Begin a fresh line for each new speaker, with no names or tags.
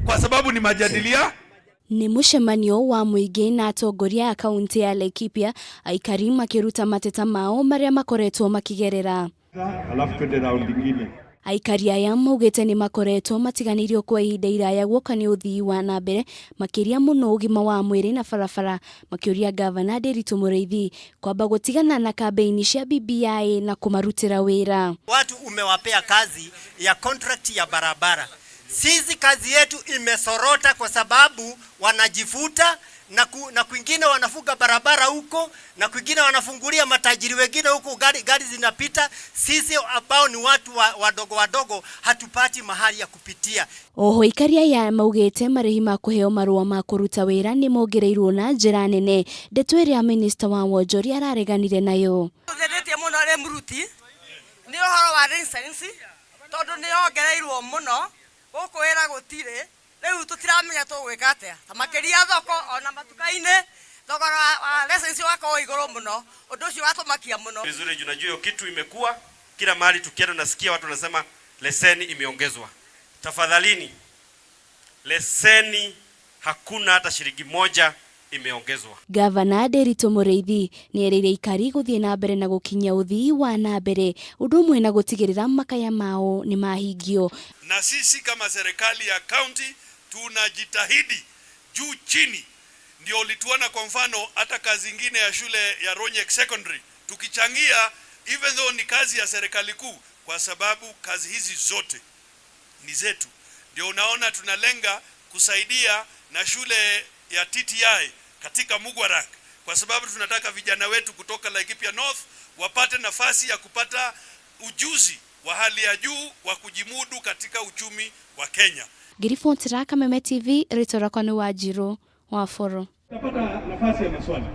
kwa sababu ni majadilia.
Ni mucemanio wa muingi na atongoria a kaunti ya Laikipia, Aikari makiruta mateta mao maria makoretwo makigerera.
Alafu twende round nyingine.
Aikari aya maugite nimakoretwo matiganirio kwa ihinda iraya gwoka ni uthii wa nambere makiria muno ugima wa mwiri na barabara, makiuria ngavana Nderitu Murithi kwamba gutigana na kambi-ini cia BBI na kumarutira wira.
Watu umewapea kazi ya contract ya barabara. Sisi kazi yetu imesorota kwa sababu wanajifuta na kwingine wanafuga barabara huko na kwingine wanafungulia matajiri wengine huko, gari zinapita. Sisi ambao ni watu wadogo hatupati mahali ya kupitia.
Oho ikaria ya maugite marihi ma kuheo marua ma kuruta wira nimongereirwo na njira nene. Ndeto iria minister wa wonjori arareganire nayo.
Uthii muno re muruti ni uhoro wa license tondu ni ongereirwo muno guku wira gutire. Riu tutiramenya tugwika atia makiria thoko ona matuka-ini thogora wa license wako iguru muno, undu ucio watumakia muno.
Vizuri, unajua hiyo kitu imekuwa kila mahali tukienda nasikia watu wanasema leseni imeongezwa. Tafadhalini, leseni hakuna hata shilingi moja imeongezwa.
Gavana Nderitu Murithi ni erire Aikari guthii nambere na gukinya uthii wa nambere undu umwe na gutigirira makaya mao ni mahingio.
Na sisi kama serikali ya kaunti tunajitahidi juu chini, ndio ulituona kwa mfano hata kazi nyingine ya shule ya Ronyek Secondary tukichangia, even though ni kazi ya serikali kuu, kwa sababu kazi hizi zote ni zetu. Ndio unaona tunalenga kusaidia na shule ya TTI katika Mugwarak, kwa sababu tunataka vijana wetu kutoka Laikipia North wapate nafasi ya kupata ujuzi wa hali ya juu wa kujimudu katika uchumi wa Kenya.
Ngirifontira Kameme TV, ritora kwa ni Wanjiru wa Foro.
Napata nafasi ya maswali.